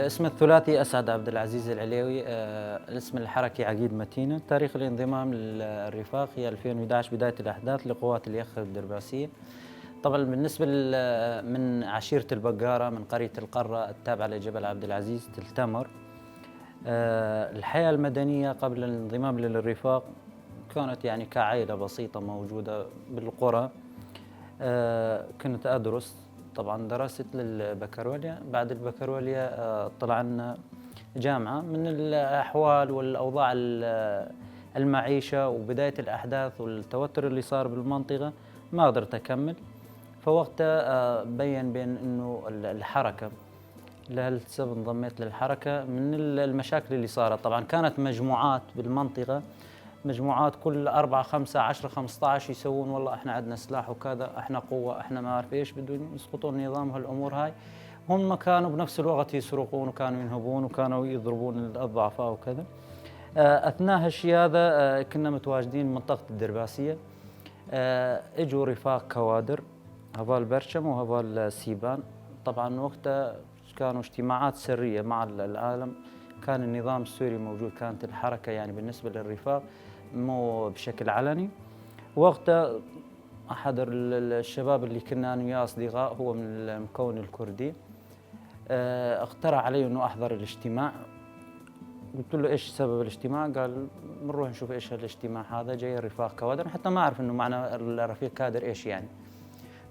اسم الثلاثي أسعد عبد العزيز العليوي. الاسم الحركي عقيد متينة. تاريخ الانضمام للرفاق هي 2011 بداية الأحداث لقوات اليخ الدرباسية. طبعا بالنسبة من عشيرة البقارة من قرية القرة التابعة لجبل عبد العزيز تلتمر. الحياة المدنية قبل الانضمام للرفاق كانت يعني كعائلة بسيطة موجودة بالقرى. كنت أدرس، طبعا درست للبكالوريا. بعد البكالوريا طلعنا جامعة. من الأحوال والأوضاع المعيشة وبداية الأحداث والتوتر اللي صار بالمنطقة ما قدرت أكمل. فوقتها بين أنه الحركة، لهالسبب انضميت للحركة. من المشاكل اللي صارت طبعا كانت مجموعات بالمنطقة، مجموعات كل 4 5 10 15 يسوون والله احنا عندنا سلاح وكذا، احنا قوة، احنا ما اعرف ايش، بدهم يسقطون النظام وهالامور هاي. هم كانوا بنفس الوقت يسرقون وكانوا ينهبون وكانوا يضربون الضعفاء وكذا. اثناء هالشيء هذا كنا متواجدين بمنطقة الدرباسية. اجوا رفاق كوادر، هذول برشم وهذول سيبان. طبعا وقتها كانوا اجتماعات سرية مع العالم، كان النظام السوري موجود، كانت الحركة يعني بالنسبة للرفاق مو بشكل علني. وقتها أحد الشباب اللي كنا أنا وياه أصدقاء، هو من المكون الكردي، اقترح علي أنه أحضر الاجتماع. قلت له إيش سبب الاجتماع؟ قال بنروح نشوف إيش هالاجتماع هذا، جاي الرفاق كوادر، حتى ما أعرف أنه معنى الرفيق كادر إيش يعني.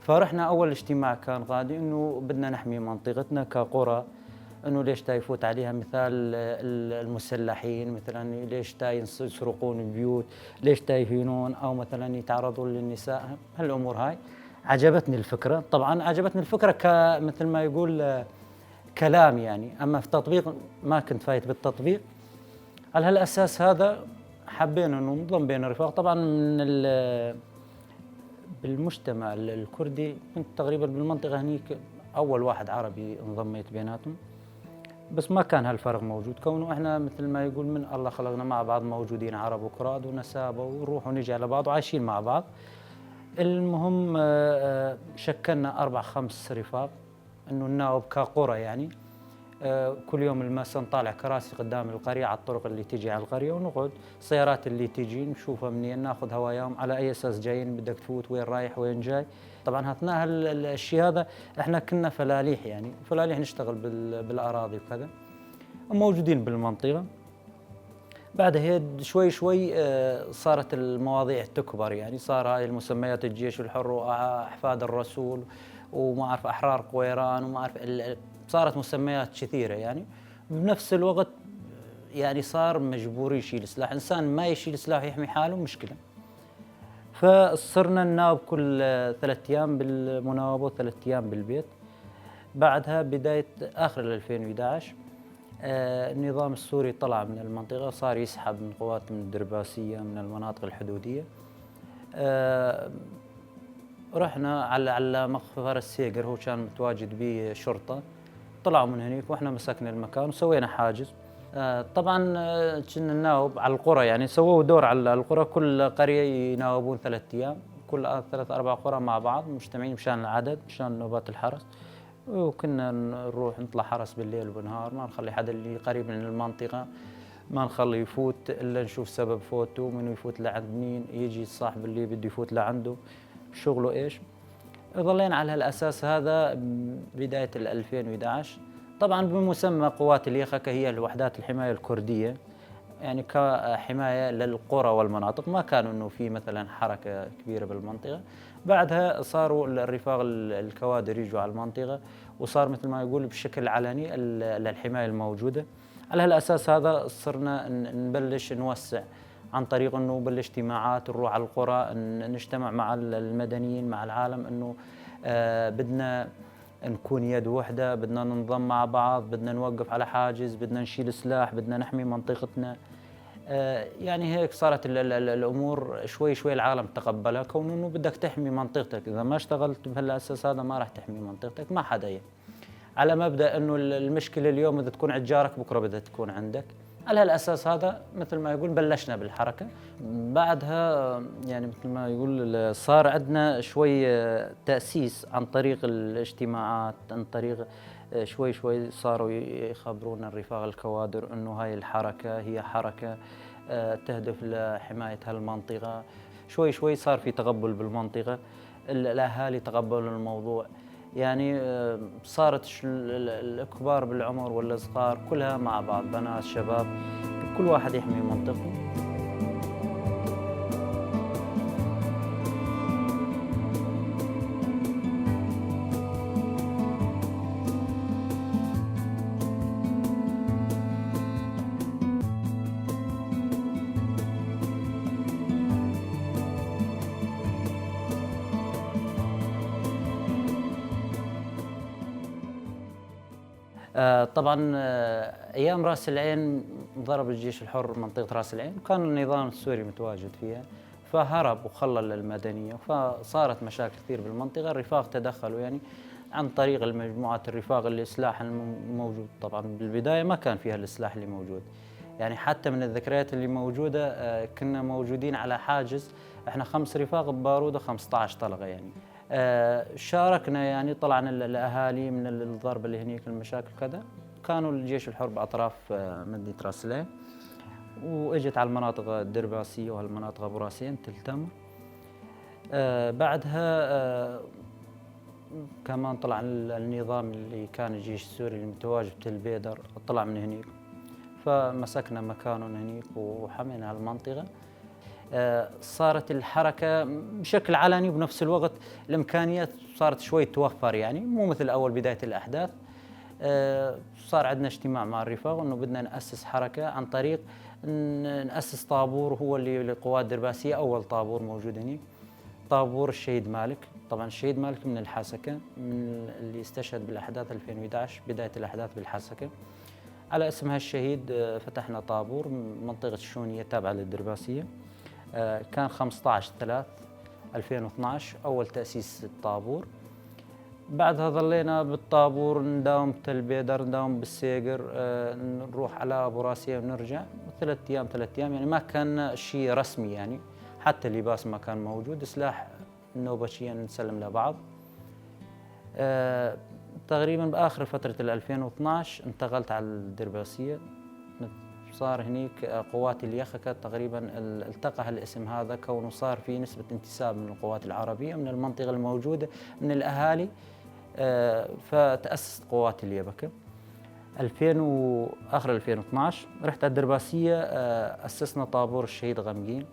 فرحنا أول اجتماع كان غادي أنه بدنا نحمي منطقتنا كقرى، انه ليش تا يفوت عليها مثال المسلحين، مثلا ليش تا يسرقون البيوت، ليش تا يهينون او مثلا يتعرضون للنساء، هالامور هاي. عجبتني الفكره، طبعا عجبتني الفكره مثل ما يقول كلام يعني، اما في التطبيق ما كنت فايت بالتطبيق. على هالاساس هذا حبينا انه ننضم بين الرفاق. طبعا بالمجتمع الكردي كنت تقريبا بالمنطقه هنيك اول واحد عربي انضميت بيناتهم، بس ما كان هالفرق موجود، كونه احنا مثل ما يقول من الله خلقنا مع بعض، موجودين عرب وكراد ونسابه ونروح ونجي على بعض وعايشين مع بعض. المهم شكلنا 4 5 رفاق، انه نناوب كقرى يعني. كل يوم المساء نطالع كراسي قدام القرية على الطرق اللي تيجي على القرية، ونقعد السيارات اللي تيجي نشوفها منين، ناخذ هواياهم على اي اساس جايين، بدك تفوت، وين رايح، وين جاي. طبعا اثناء الشيء هذا احنا كنا فلاليح، يعني فلاليح نشتغل بالاراضي وكذا، موجودين بالمنطقة. بعد هيك شوي شوي صارت المواضيع تكبر، يعني صار هاي المسميات الجيش الحر واحفاد الرسول وما اعرف احرار قويران وما اعرف صارت مسميات كثيره يعني. بنفس الوقت يعني صار مجبور يشيل سلاح، انسان ما يشيل سلاح يحمي حاله مشكله. فصرنا نناوب كل 3 ايام بالمناوبه و3 ايام بالبيت. بعدها بدايه اخر 2011 النظام السوري طلع من المنطقة، صار يسحب من قوات من الدرباسية من المناطق الحدودية. رحنا على مخفر السيقر، هو كان متواجد به شرطة، طلعوا من هناك واحنا مسكنا المكان وسوينا حاجز. طبعا كنا نناوب على القرى، يعني سووا دور على القرى، كل قرية يناوبون 3 أيام، كل 3 4 قرى مع بعض مجتمعين مشان العدد، مشان نوبات الحرس. وكنا نروح نطلع حرس بالليل وبالنهار، ما نخلي حدا اللي قريب من المنطقة ما نخلي يفوت إلا نشوف سبب فوته، منو يفوت لعند مين، يجي الصاحب اللي بده يفوت لعنده شغله إيش. ظلينا على هالأساس هذا بداية 2011. طبعا بمسمى قوات اليخكة، هي الوحدات الحماية الكردية، يعني كحماية للقرى والمناطق، ما كانوا انه في مثلا حركة كبيرة بالمنطقة. بعدها صاروا الرفاق الكوادر يجوا على المنطقة، وصار مثل ما يقول بشكل علني للحماية الموجودة. على هالأساس هذا صرنا نبلش نوسع عن طريق انه نبلش اجتماعات، نروح على القرى، نجتمع مع المدنيين مع العالم، انه بدنا نكون يد وحدة، بدنا ننضم مع بعض، بدنا نوقف على حاجز، بدنا نشيل سلاح، بدنا نحمي منطقتنا. يعني هيك صارت الأمور شوي شوي العالم تقبلها، كونه إنه بدك تحمي منطقتك، إذا ما اشتغلت بهالأساس هذا ما راح تحمي منطقتك، ما حدا يعني. على مبدأ إنه المشكلة اليوم إذا تكون عند جارك بكرة بدها تكون عندك. على هالأساس هذا مثل ما يقول بلشنا بالحركة. بعدها يعني مثل ما يقول صار عندنا شوي تأسيس عن طريق الاجتماعات، عن طريق شوي شوي صاروا يخبرون الرفاق الكوادر أنه هاي الحركة هي حركة تهدف لحماية هالمنطقة. شوي شوي صار في تقبل بالمنطقة، الأهالي تقبلوا الموضوع، يعني صارت الكبار بالعمر والصغار كلها مع بعض، بنات شباب، كل واحد يحمي منطقته. طبعًا أيام رأس العين ضرب الجيش الحر منطقة رأس العين، وكان النظام السوري متواجد فيها، فهرب وخلّى المدنية، فصارت مشاكل كثير بالمنطقة. الرفاق تدخلوا يعني عن طريق المجموعات الرفاق، السلاح موجود طبعًا بالبداية ما كان فيها السلاح اللي موجود، يعني حتى من الذكريات اللي موجودة كنا موجودين على حاجز، إحنا 5 رفاق ببارودة 15 طلقة يعني. شاركنا يعني طلعنا الأهالي من الضرب اللي هنيك المشاكل كذا، كانوا الجيش الحر بأطراف مدينة راس العين، وإجت على المناطق الدرباسية وهالمناطق أبو راسين تلتم. بعدها كمان طلع النظام اللي كان الجيش السوري المتواجد في تل بيدر طلع من هنيك، فمسكنا مكانهم هنيك وحمينا هالمنطقة. صارت الحركة بشكل علني، وبنفس الوقت الإمكانيات صارت شوي توفر، يعني مو مثل أول بداية الأحداث. صار عندنا اجتماع مع الرفاق إنه بدنا نأسس حركة عن طريق نأسس طابور، هو اللي للقوات الدرباسية، أول طابور موجود هنيك طابور الشهيد مالك. طبعا الشهيد مالك من الحسكة، من اللي استشهد بالأحداث 2011، بداية الأحداث بالحسكة. على اسم هالشهيد فتحنا طابور منطقة الشونية تابعة للدرباسية. كان 15/3/2012 أول تأسيس الطابور. بعدها ظلينا بالطابور نداوم بتل بيدر، نداوم بالسيقر، نروح على أبو راسية ونرجع 3 أيام يعني ما كان شيء رسمي، يعني حتى اللباس ما كان موجود، سلاح نوبشيا نسلم لبعض. تقريبا بآخر فترة 2012 انتقلت على الدرباسية، صار هنيك قوات اليخكة تقريبا التقى الاسم هذا، كونه صار في نسبة انتساب من القوات العربية من المنطقة الموجودة من الأهالي. فتأسست قوات اليبكة 2000 وآخر 2012. رحت على الدرباسية، أسسنا طابور الشهيد غمقين.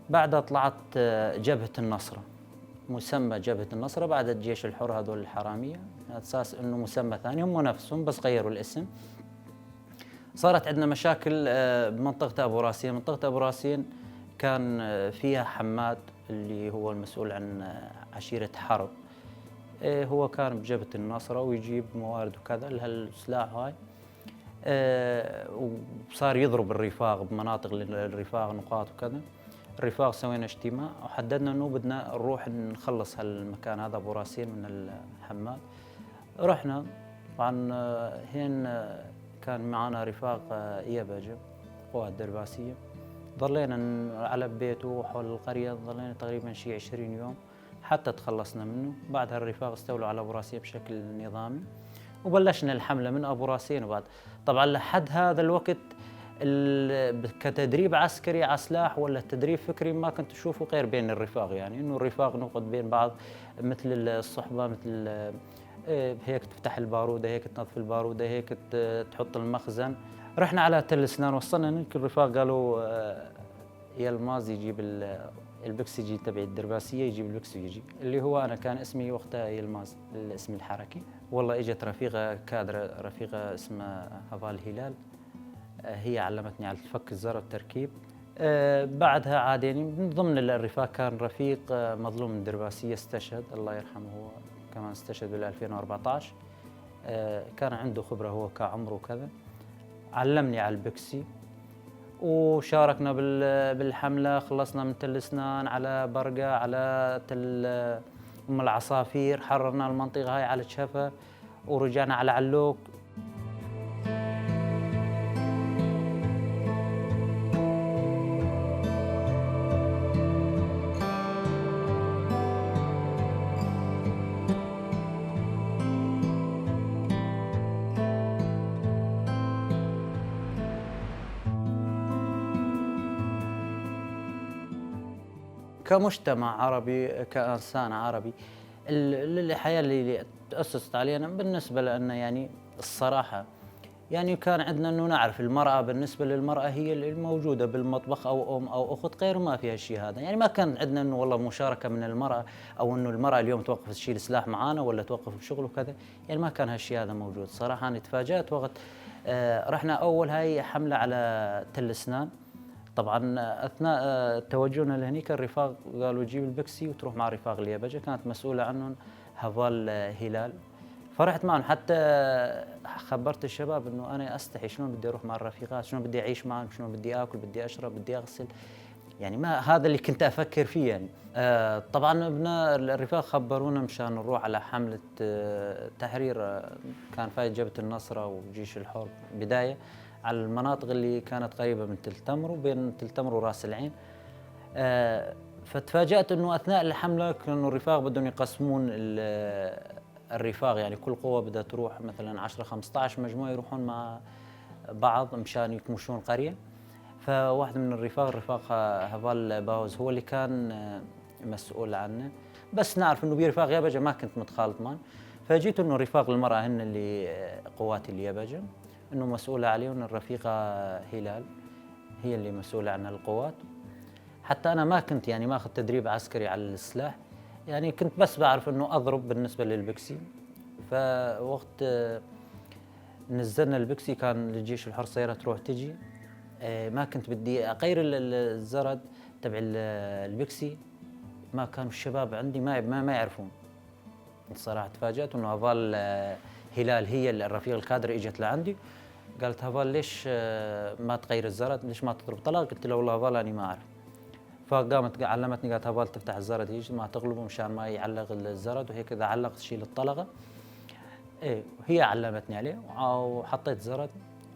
بعدها طلعت جبهة النصرة، مسمى جبهة النصرة بعد الجيش الحر هذول الحرامية، على أساس أنه مسمى ثاني، هم نفسهم بس غيروا الاسم. صارت عندنا مشاكل بمنطقة أبو راسين. منطقة أبو راسين كان فيها حماد اللي هو المسؤول عن عشيرة حرب، هو كان بجبهة النصرة ويجيب موارد وكذا لهالسلاح هاي. وصار يضرب الرفاق بمناطق الرفاق نقاط وكذا. الرفاق سوينا اجتماع وحددنا انه بدنا نروح نخلص هالمكان هذا ابو راسين من الحماد. رحنا طبعا هين كان معنا رفاق يبجة قوات درباسية، ظلينا على بيته وحول القرية، ظلينا تقريبا شي 20 يوم حتى تخلصنا منه. بعدها الرفاق استولوا على ابو راسين بشكل نظامي، وبلشنا الحملة من ابو راسين. وبعد طبعا لحد هذا الوقت كتدريب عسكري على سلاح ولا تدريب فكري ما كنت اشوفه غير بين الرفاق، يعني انه الرفاق نقعد بين بعض مثل الصحبه، مثل هيك تفتح الباروده، هيك تنظف الباروده، هيك تحط المخزن. رحنا على تل اسنان، وصلنا هناك الرفاق قالوا يا الماز يجيب البكسجي تبع الدرباسيه، يجيب البكسجي اللي هو انا كان اسمي وقتها يلماز الاسم الحركي. والله اجت رفيقه كادره، رفيقه اسمها هضال هلال، هي علمتني على الفك الزر والتركيب. بعدها عاد يعني من ضمن الرفاق كان رفيق مظلوم من الدرباسية استشهد الله يرحمه، هو كمان استشهد بال 2014. كان عنده خبرة هو كعمر وكذا، علمني على البكسي وشاركنا بالحملة. خلصنا من تل اسنان على برقة، على تل ام العصافير، حررنا المنطقة هاي على شفا، ورجعنا على علوك. كمجتمع عربي، كإنسان عربي، الحياة اللي تأسست علينا بالنسبة لنا يعني الصراحة، يعني كان عندنا إنه نعرف المرأة، بالنسبة للمرأة هي الموجودة بالمطبخ أو أم أو أخت، غير ما فيها الشيء هذا، يعني ما كان عندنا إنه والله مشاركة من المرأة، أو إنه المرأة اليوم توقف تشيل سلاح معانا ولا توقف بشغل وكذا، يعني ما كان هالشيء هذا موجود. صراحة أنا تفاجأت وقت رحنا أول هاي حملة على تل أسنان. طبعا اثناء توجهنا لهنيك الرفاق قالوا جيب البكسي وتروح مع رفاق اليبجه، كانت مسؤوله عنهم هفال هلال. فرحت معهم، حتى خبرت الشباب انه انا استحي، شلون بدي اروح مع الرفيقات، شلون بدي اعيش معهم، شلون بدي اكل، بدي اشرب، بدي اغسل، يعني ما هذا اللي كنت افكر فيه يعني. طبعا ابناء الرفاق خبرونا مشان نروح على حمله تحرير، كان فايت جبهه النصره وجيش الحر بدايه على المناطق اللي كانت قريبه من تل تمر، وبين تل تمر وراس العين. فتفاجأت انه اثناء الحمله كانوا الرفاق بدهم يقسمون الرفاق، يعني كل قوه بدها تروح مثلا 10 15 مجموعه يروحون مع بعض مشان يكمشون قريه. فواحد من الرفاق هفال باوز هو اللي كان مسؤول عنه، بس نعرف انه برفاق يبجه ما كنت متخالط معه. فجيت انه رفاق المراه هن اللي قوات اليبجه، انه مسؤوله عليهم الرفيقه هلال، هي اللي مسؤوله عن القوات. حتى انا ما كنت يعني ماخذ تدريب عسكري على السلاح، يعني كنت بس بعرف انه اضرب بالنسبه للبكسي. فوقت نزلنا البكسي كان للجيش الحر سيارة تروح تجي، ما كنت بدي اغير الزرد تبع البكسي، ما كانوا الشباب عندي ما يعرفون. الصراحه تفاجأت انه هفال هلال هي الرفيق الكادر اجت لعندي، قالت هفال ليش ما تغير الزرد، ليش ما تضرب طلق؟ قلت لها والله هفال انا ما اعرف. فقامت علمتني، قالت هفال تفتح الزرد هيك ما تغلبه مشان ما يعلق الزرد، وهيك اذا علق تشيل الطلقه. ايه هي علمتني عليه، وحطيت زرد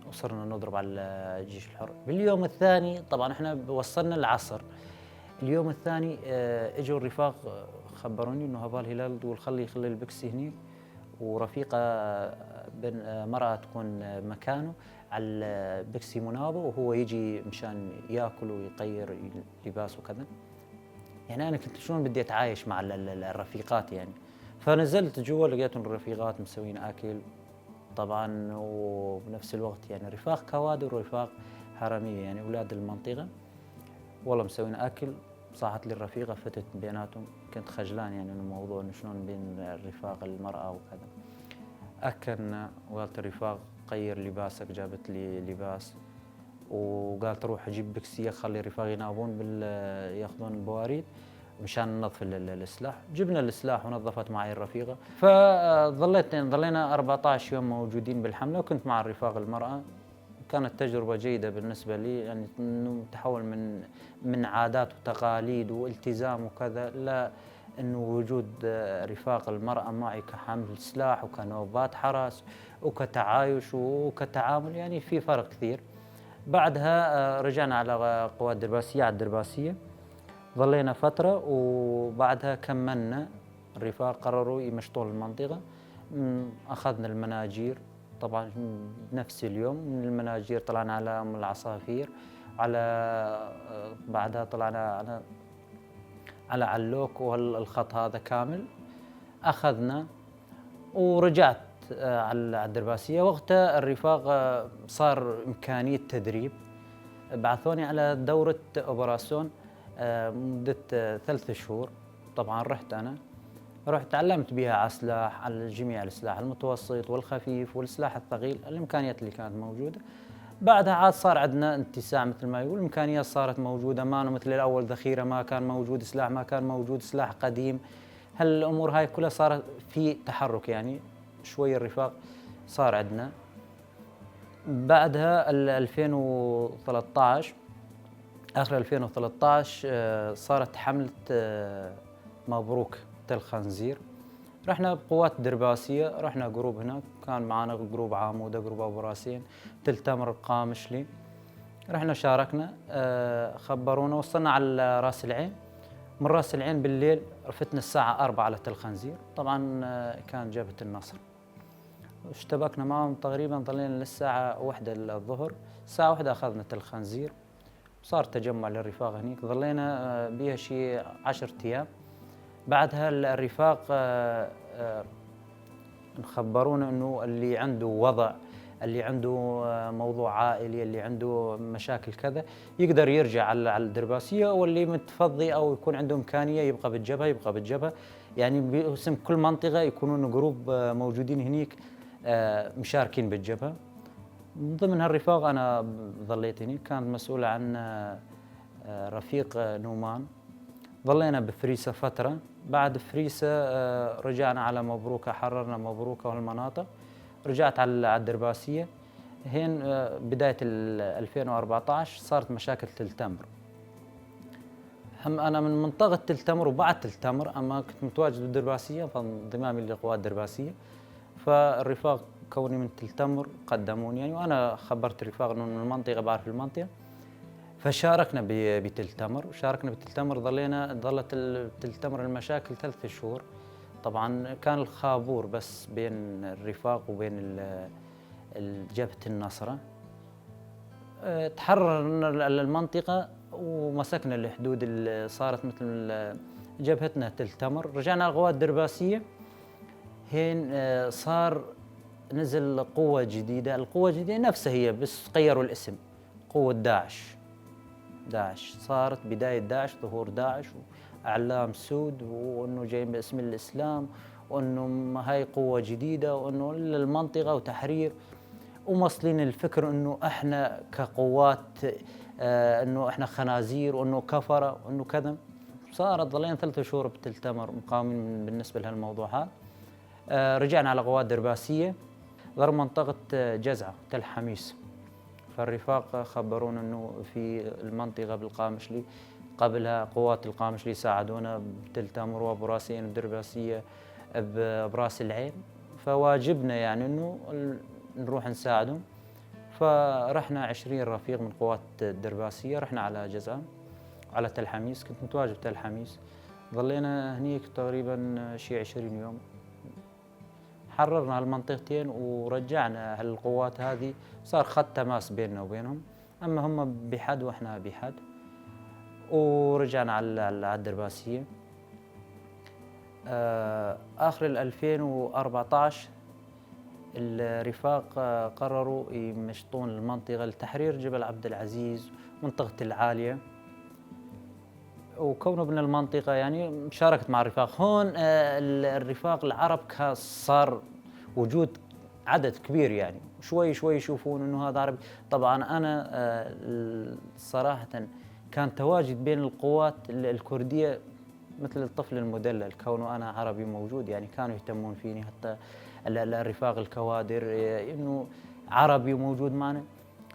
وصرنا نضرب على الجيش الحر. باليوم الثاني طبعا احنا وصلنا العصر، اليوم الثاني اجوا الرفاق خبروني انه هفال هلال تقول خلي البكسي هني، ورفيقه بن مرأة تكون مكانه على البكسي مناوبه، وهو يجي مشان ياكل ويغير لباس وكذا. يعني انا كنت شلون بدي اتعايش مع الرفيقات يعني. فنزلت جوا لقيتهم الرفيقات مسوين اكل طبعا، وبنفس الوقت يعني رفاق كوادر ورفاق حراميه يعني اولاد المنطقه، والله مسوين اكل. صاحت لي الرفيقه فتت بيناتهم، كنت خجلان يعني من الموضوع انه شلون بين الرفاق المراه وكذا. اكلنا وقالت الرفاق غير لباسك، جابت لي لباس، وقالت روح اجيب بكسيه خلي الرفاق يناوبون ياخذون البواريد مشان ننظف السلاح. جبنا السلاح ونظفت معي الرفيقه. ظلينا 14 يوم موجودين بالحمله، وكنت مع الرفاق المراه. كانت تجربه جيده بالنسبه لي، يعني انه تحول من عادات وتقاليد والتزام وكذا، لا انه وجود رفاق المراه معي كحمل سلاح وكنوبات حرس وكتعايش وكتعامل، يعني في فرق كثير. بعدها رجعنا على قوات درباسيه، على الدرباسيه ظلينا فترة، وبعدها كملنا. الرفاق قرروا يمشطون المنطقة، أخذنا المناجير طبعا بنفس اليوم. من المناجير طلعنا على أم العصافير، على بعدها طلعنا على علوك، والخط هذا كامل أخذنا. ورجعت على الدرباسية. وقتها الرفاق صار إمكانية تدريب، بعثوني على دورة أوبراسيون مدة 3 شهور. طبعا رحت تعلمت بها على سلاح، على جميع السلاح المتوسط والخفيف والسلاح الثقيل، الامكانيات اللي كانت موجوده. بعدها عاد صار عندنا اتساع مثل ما يقول، الامكانيات صارت موجوده، ما مثل الاول ذخيره ما كان موجود سلاح، ما كان موجود سلاح قديم. هالامور هاي كلها صارت في تحرك، يعني شوي الرفاق صار عندنا. بعدها 2013 آخر 2013 صارت حملة مبروك تل خنزير. رحنا بقوات درباسية، رحنا جروب هناك، كان معنا جروب عامودة، جروب أبو راسين، تل تمر، قامشلي. رحنا شاركنا، خبرونا، وصلنا على راس العين. من راس العين بالليل رفتنا الساعة 4 على تل خنزير. طبعا كان جبهة النصر، اشتبكنا معهم تقريبا، ظلينا للساعة 1 الظهر. الساعة 1 أخذنا تل خنزير، صار تجمع للرفاق هنيك، ظلينا بيها شي 10 أيام. بعدها الرفاق خبرونا إنه اللي عنده وضع، اللي عنده موضوع عائلي، اللي عنده مشاكل كذا، يقدر يرجع على الدرباسية، واللي متفضي أو يكون عنده إمكانية يبقى بالجبهة يبقى بالجبهة. يعني باسم كل منطقة يكونون جروب موجودين هنيك مشاركين بالجبهة. من ضمن هالرفاق أنا ظليت هنيك، كان مسؤول عن رفيق نومان. ظلينا بفريسة فترة، بعد فريسة رجعنا على مبروكة، حررنا مبروكة والمناطق، رجعت على الدرباسية. هين بداية 2014 صارت مشاكل تل تمر. هم أنا من منطقة تل تمر، وبعد تل تمر أما كنت متواجد بالدرباسية فانضمامي للقوات الدرباسية. فالرفاق كوني من تل تمر قدموني يعني، وأنا خبرت الرفاق إنه من المنطقة بعرف المنطقة، فشاركنا بتل تمر. وشاركنا بتل تمر، ظلت تل تمر المشاكل 3 شهور. طبعا كان الخابور بس بين الرفاق وبين جبهة النصرة. تحررنا المنطقة ومسكنا الحدود اللي صارت مثل جبهتنا تل تمر. رجعنا على القوات الدرباسية. هين صار نزل قوة جديدة، القوة الجديدة نفسها هي بس غيروا الاسم، قوة داعش. صارت بداية داعش، ظهور داعش وأعلام سود، وأنه جاي باسم الإسلام، وأنه هاي قوة جديدة، وأنه المنطقة وتحرير، ومصلين الفكر أنه إحنا كقوات أنه إحنا خنازير، وأنه كفرة، وأنه كذا. صارت ظلينا 3 شهور بتل تمر مقاومين بالنسبة لهالموضوع هذا. رجعنا على قوات درباسية، ضرب منطقة جزعة تل حميس. فالرفاق خبرونا انه في المنطقه بالقامشلي قبلها قوات القامشلي ساعدونا بتل تمر وبراسين الدرباسيه براس العين، فواجبنا يعني انه نروح نساعدهم. فرحنا 20 رفيق من قوات الدرباسيه، رحنا على جزعة على تل حميس. كنت متواجد بتل حميس، ظلينا هنيك تقريبا شي 20 يوم. حررنا هالمنطقتين ورجعنا هالقوات هذه، صار خط تماس بيننا وبينهم، اما هم بحد واحنا بحد. ورجعنا على الدرباسيه. اخر 2014 الرفاق قرروا يمشطون المنطقه لتحرير جبل عبد العزيز، منطقه العاليه. وكونه ابن المنطقة يعني شاركت مع الرفاق هون. الرفاق العرب صار وجود عدد كبير، يعني شوي شوي يشوفون انه هذا عربي. طبعا انا صراحة كان تواجد بين القوات الكردية مثل الطفل المدلل، كونه انا عربي موجود، يعني كانوا يهتمون فيني، حتى الرفاق الكوادر انه عربي موجود معنا.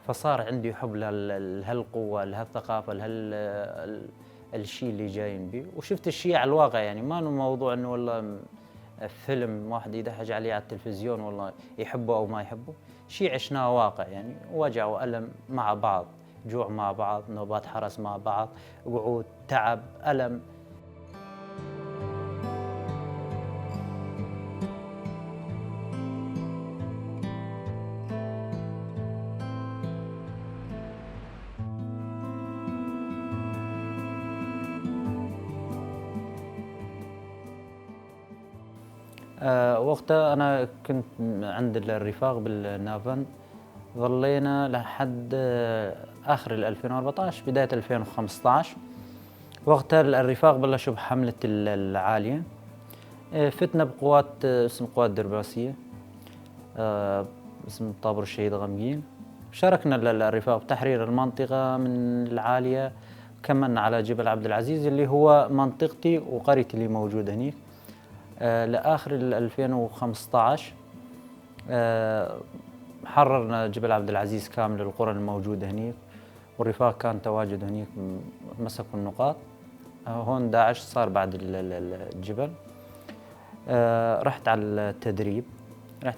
فصار عندي حب لهالقوة، لهالثقافة، الشيء اللي جايين به. وشفت الشيء على الواقع، يعني ما انه موضوع انه والله فيلم واحد يدحج عليه على التلفزيون والله يحبه او ما يحبه. شيء عشناه واقع، يعني وجع والم مع بعض، جوع مع بعض، نوبات حرس مع بعض، قعود، تعب، الم. وقتها أنا كنت عند الرفاق بالنافن، ظلينا لحد آخر 2014 بداية 2015. وقتها الرفاق بلشوا بحملة العالية. فتنا بقوات اسم قوات درباسية، اسم طابور الشهيد غمجين. شاركنا الرفاق بتحرير المنطقة من العالية. كملنا على جبل عبد العزيز اللي هو منطقتي وقريتي اللي موجودة هنيك. لآخر 2015 حررنا جبل عبد العزيز كامل، القرى الموجودة هنيك، والرفاق كان تواجد هنيك، مسكوا النقاط. هون داعش صار بعد الجبل. رحت على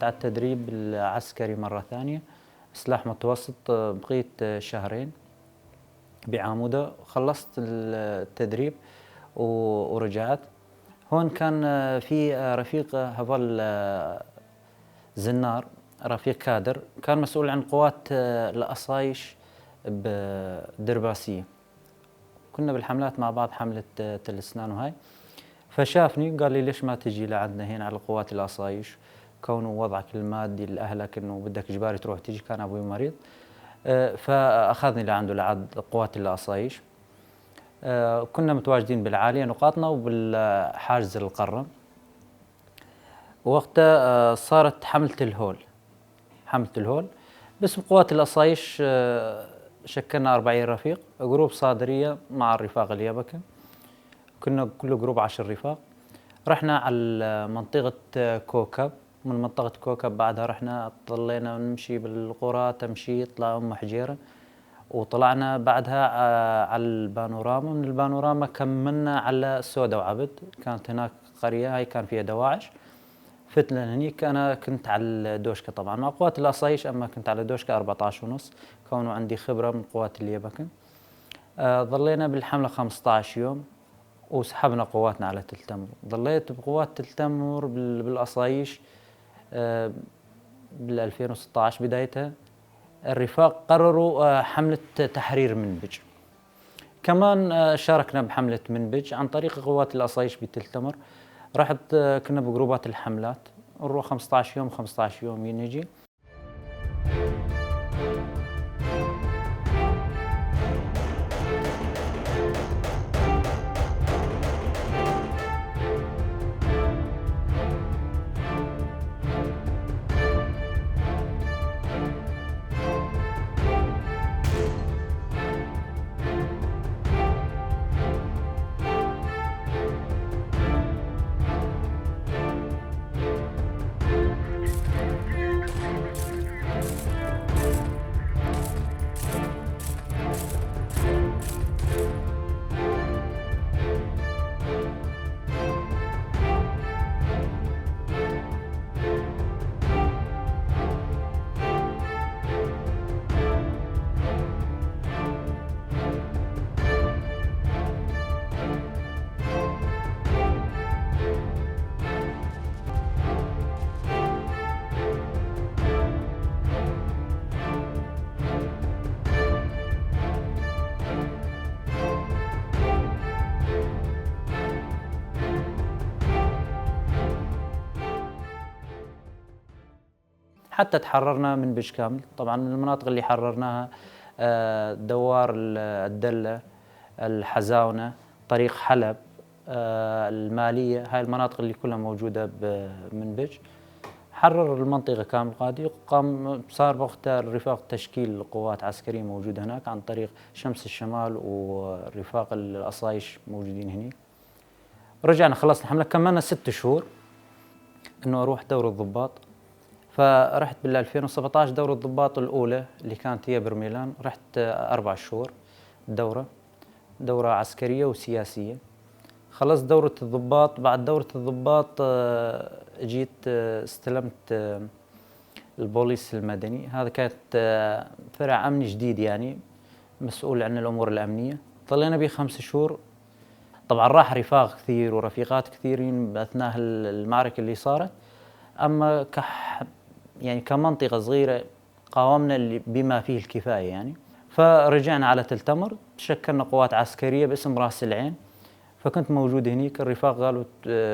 التدريب العسكري مرة ثانية، سلاح متوسط. بقيت شهرين بعامودة، خلصت التدريب ورجعت. هون كان في رفيق هفل زنار، رفيق كادر، كان مسؤول عن قوات الأصايش بدرباسية. كنا بالحملات مع بعض، حملة تل أسنان وهاي، فشافني قال لي ليش ما تجي لعندنا هنا على قوات الأصايش، كونه وضعك المادي لأهلك إنه بدك إجباري تروح تجي، كان أبوي مريض. فأخذني لعنده لعند قوات الأصايش. كنا متواجدين بالعالية نقاطنا وبالحاجز القرة. وقتها صارت حملة الهول باسم قوات الأصايش. شكلنا 40 رفيق، جروب صادرية مع الرفاق اليبكة، كنا كل جروب 10 رفاق. رحنا على منطقة كوكب، من منطقة كوكب بعدها رحنا ضلينا نمشي بالقرى، تمشي طلع أم حجيرة، وطلعنا بعدها على البانوراما. من البانوراما كملنا على سودا وعبد، كانت هناك قرية هاي كان فيها دواعش. فتنا هنيك، أنا كنت على الدوشكة طبعا مع قوات الأصايش، أما كنت على دوشكة 14 ونص، كونه عندي خبرة من قوات اليبكة. ظلينا بالحملة 15 يوم وسحبنا قواتنا على تل تمر. ظليت بقوات تل تمر بالأصايش بال 2016 بدايتها. الرفاق قرروا حملة تحرير منبج، كمان شاركنا بحملة منبج عن طريق قوات الأصايش بتل تمر. رحت كنا بجروبات الحملات، نروح 15 يوم 15 يوم نجي. حتى تحررنا من بج كامل. طبعا المناطق اللي حررناها دوار الدلة، الحزاونة، طريق حلب، المالية، هاي المناطق اللي كلها موجودة من بج. حرر المنطقة كامل قادي. صار وقتها الرفاق تشكيل قوات عسكرية موجودة هناك عن طريق شمس الشمال ورفاق الأصايش موجودين هناك. رجعنا خلصنا الحملة، كملنا 6 شهور إنه أروح دورة الضباط. فرحت بال 2017 دورة الضباط الأولى اللي كانت هي برميلان، رحت 4 شهور دورة عسكرية وسياسية. خلصت دورة الضباط. بعد دورة الضباط جيت استلمت البوليس المدني. هذا كانت فرع أمني جديد، يعني مسؤول عن الأمور الأمنية. ظلينا به 5 شهور. طبعا راح رفاق كثير ورفيقات كثيرين أثناء المعركة اللي صارت، أما يعني كمنطقة صغيرة قاومنا بما فيه الكفاية يعني. فرجعنا على تل تمر، شكلنا قوات عسكرية باسم راس العين. فكنت موجود هنيك. الرفاق قالوا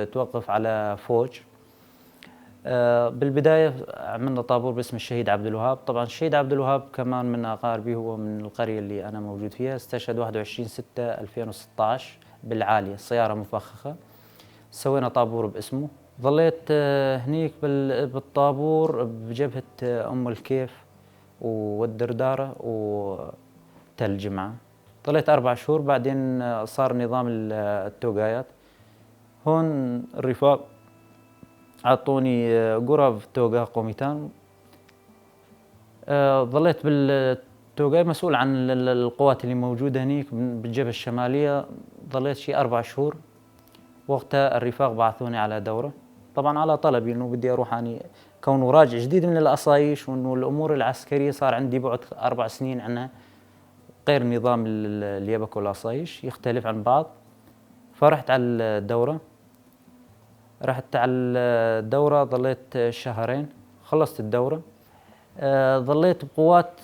توقف على فوج. بالبداية عملنا طابور باسم الشهيد عبد الوهاب. طبعا الشهيد عبد الوهاب كمان من أقاربي، هو من القرية اللي أنا موجود فيها. استشهد 21/6/2016 بالعالية، سيارة مفخخة. سوينا طابور باسمه. ظليت هنيك بالطابور بجبهة أم الكيف والدردارة وتل جمعة. ظليت 4 شهور. بعدين صار نظام التوقايات. هون الرفاق أعطوني قرى في توقا قوميتان. ظليت بالتوقاي مسؤول عن القوات اللي موجودة هنيك بالجبهة الشمالية. ظليت شي 4 شهور. وقتها الرفاق بعثوني على دورة، طبعا على طلبي انه بدي اروح، اني كونه راجع جديد من الاصايش، وانه الامور العسكريه صار عندي بعد 4 سنين عنها، غير نظام اليبك والاصايش يختلف عن بعض. فرحت على الدورة. رحت على الدورة ظليت 2 شهرين. خلصت الدورة. ظليت بقوات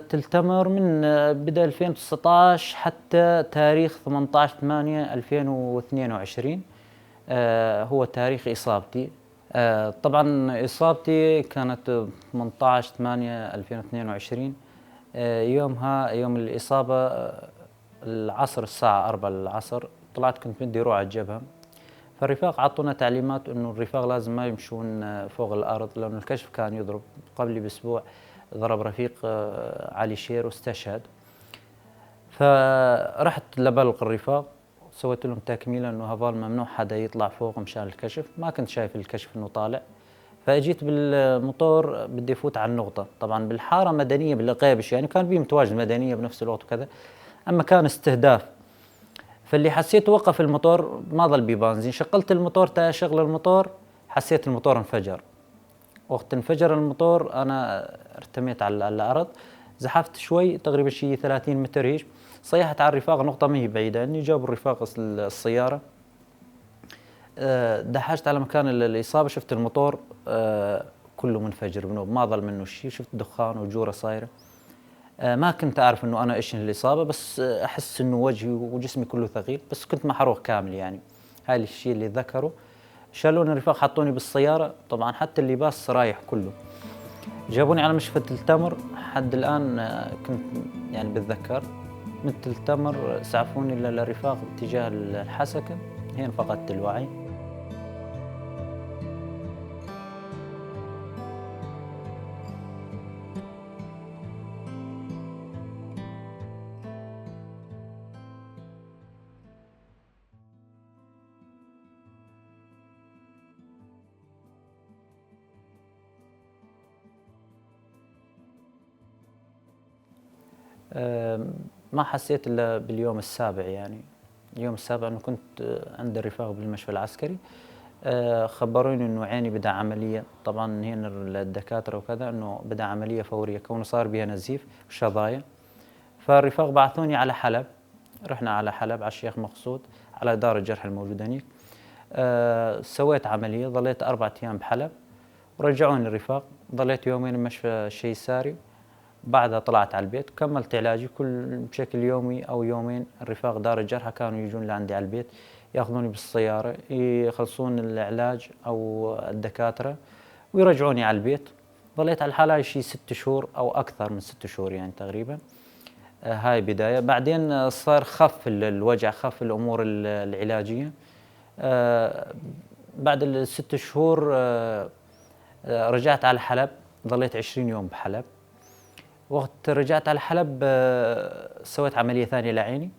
تل تمر من بدأ 2019 حتى تاريخ 18/8/2022. هو تاريخ إصابتي. طبعًا إصابتي كانت 18/8/2022. يومها يوم الإصابة العصر الساعة 16:00 طلعت كنت بدي أروح على الجبهة. فالرفاق عطونا تعليمات إنه الرفاق لازم ما يمشون فوق الأرض، لأنه الكشف كان يضرب. قبل بأسبوع ضرب رفيق علي شير واستشهد. فرحت لبلغ الرفاق، سويت لهم تكميلة إنه هذول ممنوع حدا يطلع فوق مشان الكشف. ما كنت شايف الكشف إنه طالع، فأجيت بالموتور بدي أفوت على النقطة. طبعًا بالحارة مدنية بالقيبش، يعني كان في متواجد مدنية بنفس الوقت وكذا، أما كان استهداف. فاللي حسيته وقف الموتور، ما ظل بيه بنزين، شغلت الموتور تا أشغل الموتور حسيت الموتور انفجر. وقت انفجر الموتور أنا ارتميت على الأرض، زحفت شوي تقريبا شي 30 متر هيك، صيحت على الرفاق نقطة ما هي بعيدة إني جابوا الرفاق السيارة. دحشت على مكان الإصابة، شفت الموتور كله منفجر بنوب، ما ظل منه شيء، شفت دخان وجورة صايرة. ما كنت أعرف إنه أنا إيش الإصابة، بس أحس إنه وجهي وجسمي كله ثقيل، بس كنت محروق كامل يعني. هاي الشيء اللي ذكره. شالوني الرفاق حطوني بالسيارة، طبعا حتى اللباس رايح كله. جابوني على مشفى التمر. حد الآن كنت يعني بتذكر من التمر سعفوني للرفاق باتجاه الحسكة، هين فقدت الوعي. ما حسيت إلا باليوم السابع، يعني اليوم السابع أنه كنت عند الرفاق بالمشفى العسكري. خبروني أنه عيني بدأ عملية. طبعا هنا الدكاترة وكذا أنه بدأ عملية فورية كونه صار بها نزيف وشظايا. فالرفاق بعثوني على حلب، رحنا على حلب على الشيخ مقصود على دار الجرح الموجودة هنيك. سويت عملية، ظليت 4 أيام بحلب ورجعوني الرفاق. ظليت يومين بمشفى الشيساري، بعدها طلعت على البيت كملت علاجي بشكل يومي أو يومين. الرفاق دار الجرحى كانوا يجون لعندي على البيت، ياخذوني بالسيارة يخلصون العلاج أو الدكاترة ويرجعوني على البيت. ظليت على الحالة هاي شي 6 شهور أو أكثر من 6 شهور يعني تقريبا. هاي بداية. بعدين صار خف الوجع، خف الأمور العلاجية. بعد ال6 شهور رجعت على حلب، ظليت 20 يوم بحلب. وقت رجعت على حلب سويت عملية ثانية لعيني.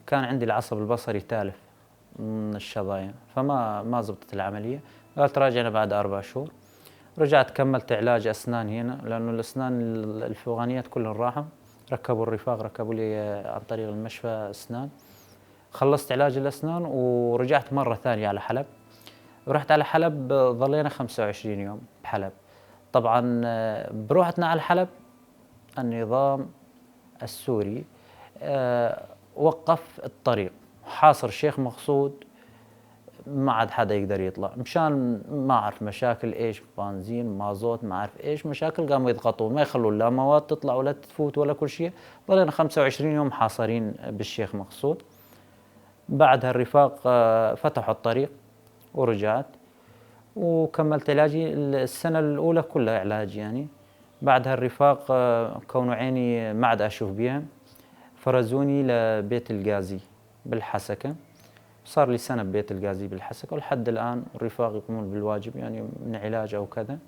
كان عندي العصب البصري تالف من الشظايا، فما زبطت العملية. قالت راجعنا بعد 4 شهور. رجعت كملت علاج أسنان هنا، لأنه الأسنان الفوقانيات كلهم راحوا. ركبوا الرفاق، ركبوا لي عن طريق المشفى أسنان. خلصت علاج الأسنان ورجعت مرة ثانية على حلب. ورحت على حلب، ظلينا 25 يوم بحلب. طبعا بروحتنا على حلب النظام السوري وقف الطريق، حاصر الشيخ مقصود، ما عاد حدا يقدر يطلع مشان ما أعرف مشاكل إيش، بنزين مازوت ما أعرف إيش مشاكل، قاموا يضغطون ما يخلون لا مواد تطلع ولا تفوت ولا كل شيء. ظلينا 25 يوم حاصرين بالشيخ مقصود. بعدها الرفاق فتحوا الطريق ورجعت وكملت علاجي السنة الأولى كلها علاج يعني. بعدها الرفاق كونوا عيني ما عاد أشوف بيها، فرزوني لبيت الغازي بالحسكة. صار لي سنة ببيت الغازي بالحسكة، ولحد الآن الرفاق يقومون بالواجب يعني من علاج أو كذا،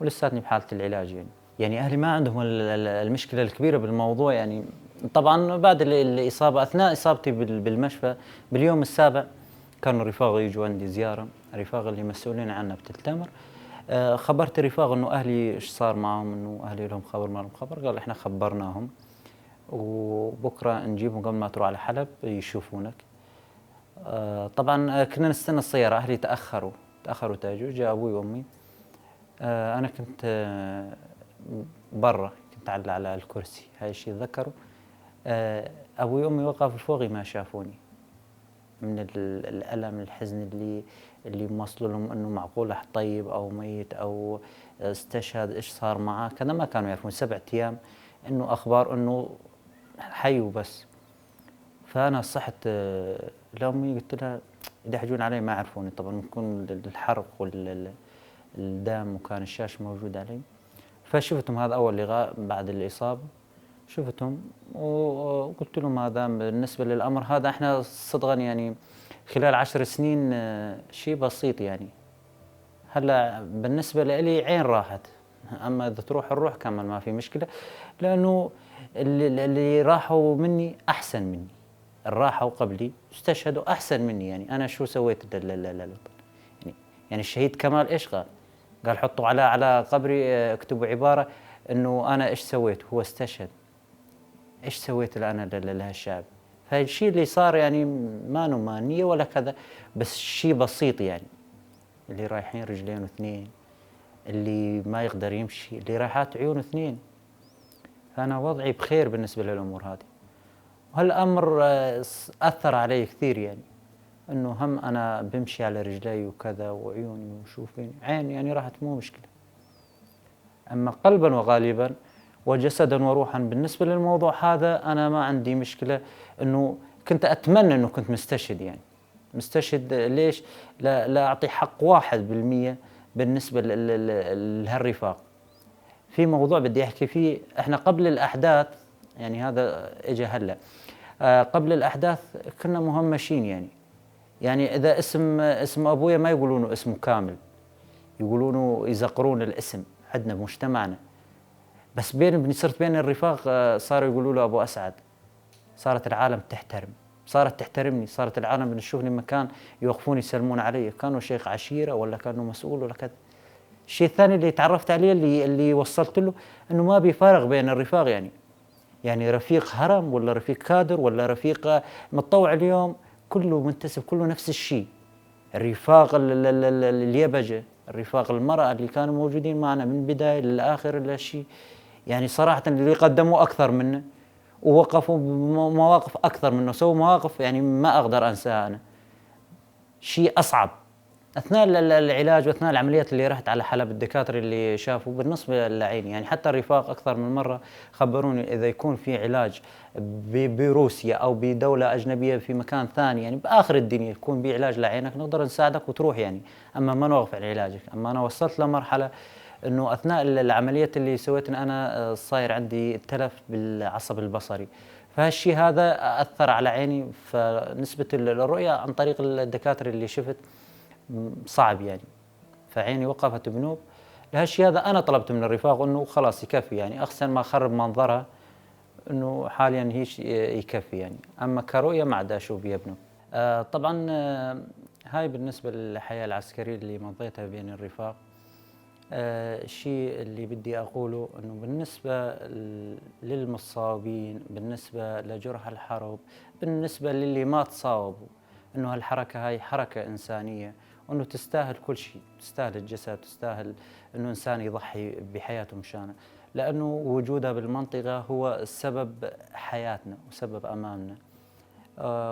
ولساتني بحالة العلاج يعني. يعني أهلي ما عندهم المشكلة الكبيرة بالموضوع يعني. طبعا بعد الإصابة، أثناء إصابتي بالمشفى باليوم السابع كانوا الرفاق يجوا عندي زيارة، الرفاق اللي مسؤولين عنا بتل تمر. خبرت الرفاق انه اهلي ايش صار معهم، انه اهلي لهم خبر ما لهم خبر. قال احنا خبرناهم وبكره نجيبهم قبل ما تروح على حلب يشوفونك. طبعا كنا نستنى السيارة، اهلي تأخروا تاجوا. جاء ابوي وامي. انا كنت برا، كنت على الكرسي، هاي الشيء ذكره. ابوي وامي وقفوا فوقي ما شافوني، من الألم الحزن اللي موصل لهم إنه معقولة طيب أو ميت أو استشهد، إيش صار معاه كذا، ما كانوا يعرفون 7 أيام إنه أخبار إنه حي وبس. فأنا صحت لأمي قلت لها يدحجون علي ما يعرفوني، طبعا ممكن الحرق والدم وكان الشاش موجود علي. فشفتهم، هذا أول لقاء بعد الإصابة، شفتهم وقلت لهم هذا بالنسبة للأمر هذا احنا صدقا يعني خلال 10 سنين شيء بسيط يعني. هلا بالنسبة لي عين راحت، أما إذا تروح الروح كمان ما في مشكلة، لأنه اللي راحوا مني أحسن مني، راحوا قبلي استشهدوا أحسن مني. يعني أنا شو سويت يعني الشهيد كمال إيش قال؟ قال حطوا على قبري اكتبوا عبارة إنه أنا إيش سويت، هو استشهد، إيش سويت أنا لهالشعب. فالشيء اللي صار يعني ما نمانية ولا كذا، بس شيء بسيط يعني. اللي رايحين رجلين واثنين، اللي ما يقدر يمشي، اللي رايحات عيون اثنين. فأنا وضعي بخير بالنسبة للأمور هذه. وهالأمر أثر علي كثير يعني، إنه هم أنا بمشي على رجلي وكذا وعيوني وشوفين عيني يعني راحت مو مشكلة. أما قلبا وغالبا وجسدا وروحا بالنسبة للموضوع هذا أنا ما عندي مشكلة. إنه كنت أتمنى إنه كنت مستشهد يعني. مستشهد ليش؟ لا أعطي حق 1% بالنسبة لهالرفاق. في موضوع بدي أحكي فيه، إحنا قبل الأحداث يعني هذا إجا هلا، قبل الأحداث كنا مهمشين يعني إذا اسم أبويا ما يقولونه اسمه كامل، يقولونه يزقرون الاسم عندنا بمجتمعنا. بس صرت بين الرفاق صاروا يقولوا له أبو أسعد. صارت العالم تحترم، صارت تحترمني، صارت العالم بنشوفني مكان يوقفون يسلمون علي، كانوا شيخ عشيرة ولا كانوا مسؤول ولا كذا. الشيء الثاني اللي تعرفت عليه اللي وصلت له إنه ما بيفارق بين الرفاق يعني رفيق هرم ولا رفيق كادر ولا رفيق متطوع، اليوم كله منتسب، كله نفس الشيء. الرفاق اليبجة، الرفاق المرأة اللي كانوا موجودين معنا من بداية للآخر الشيء، يعني صراحة اللي قدموا أكثر منه ووقفوا بمواقف أكثر منه، سووا مواقف يعني ما أقدر أنساها أنا. شيء أصعب أثناء العلاج وأثناء العمليات اللي رحت على حلب، الدكاترة اللي شافوا بالنسبة للعين يعني، حتى الرفاق أكثر من مرة خبروني إذا يكون في علاج بروسيا أو بدولة أجنبية في مكان ثاني يعني بآخر الدنيا يكون بعلاج لعينك نقدر نساعدك وتروح يعني، أما ما نوقف عن علاجك. أما أنا وصلت لمرحلة إنه أثناء العمليات اللي سويتها أنا صاير عندي تلف بالعصب البصري، فهالشيء هذا أثر على عيني. فنسبة الرؤية عن طريق الدكاترة اللي شفت صعب يعني، فعيني وقفت بنوب. لهالشيء هذا أنا طلبت من الرفاق إنه خلاص يكفي يعني، أحسن ما أخرب منظرها، إنه حاليا هيش يكفي يعني. أما كرؤية ما عاد أشوف بيها بنوب. طبعا هاي بالنسبة للحياة العسكرية اللي مضيتها بين الرفاق. الشيء اللي بدي أقوله إنه بالنسبة للمصابين، بالنسبة لجرحى الحرب، بالنسبة للي ما تصاوبوا، إنه هالحركة هاي حركة إنسانية، وإنه تستاهل كل شيء، تستاهل الجسد، تستاهل إنه إنسان يضحي بحياته مشانه، لأنه وجودها بالمنطقة هو سبب حياتنا وسبب أمامنا.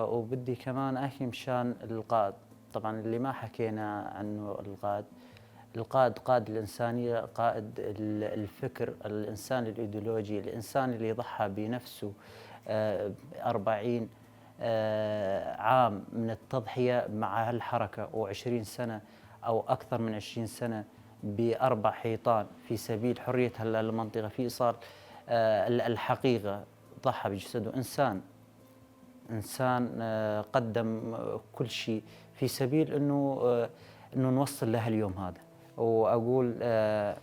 وبدي كمان أحكي مشان القائد. طبعا اللي ما حكينا عنه القائد قائد الإنسانية، قائد الفكر، الإنسان الإيديولوجي، الإنسان اللي ضحى بنفسه 40 عام من التضحية مع هالحركة، و20 سنة أو أكثر من 20 سنة بأربع حيطان في سبيل حرية المنطقة، في إيصال الحقيقة. ضحى بجسده، إنسان قدم كل شيء في سبيل إنه نوصل له اليوم هذا. وأقول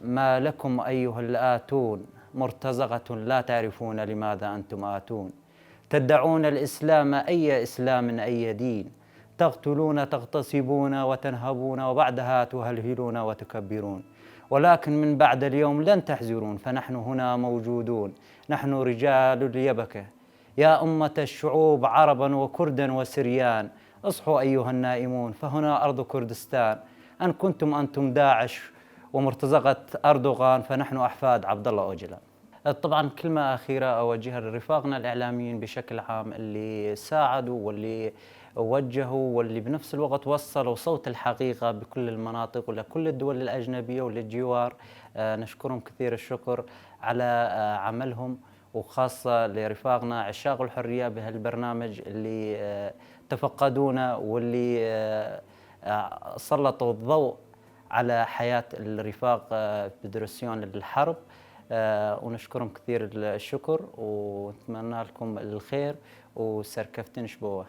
ما لكم أيها الآتون مرتزقة لا تعرفون لماذا أنتم آتون، تدعون الإسلام أي إسلام أي دين، تقتلون تغتصبون وتنهبون وبعدها تهلهلون وتكبرون، ولكن من بعد اليوم لن تحزرون فنحن هنا موجودون، نحن رجال اليبكة يا أمة الشعوب عربا وكردا وسريان، اصحوا أيها النائمون فهنا أرض كردستان، أن كنتم أنتم داعش ومرتزقة أردوغان فنحن أحفاد عبد الله أوجلان. طبعا كلمة أخيرة أوجهها لرفاقنا الإعلاميين بشكل عام اللي ساعدوا واللي وجهوا واللي بنفس الوقت وصلوا صوت الحقيقة بكل المناطق ولكل الدول الأجنبية وللجوار. نشكرهم كثير الشكر على عملهم، وخاصة لرفاقنا عشاق الحرية بهالبرنامج اللي تفقدونا واللي سلطوا الضوء على حياة الرفاق بدرسيون الحرب. ونشكرهم كثير الشكر ونتمنى لكم الخير وسركفتن شبوه.